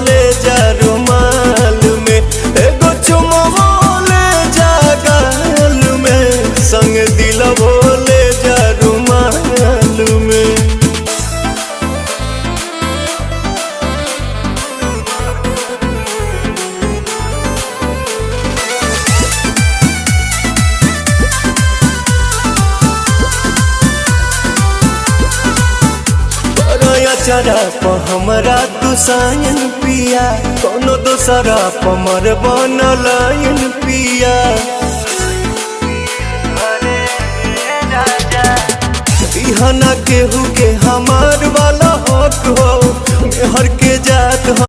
ले जा रुमाल में, एगो चुमो ले जा गाल में, संग दिलवो ले जा रुमाल में। चरा प हमरा तू सायन पिया, कोनो दोसरा पमर बनलायन पिया। बिहाना केहू के हमार वाला हक हो, मेहर के जात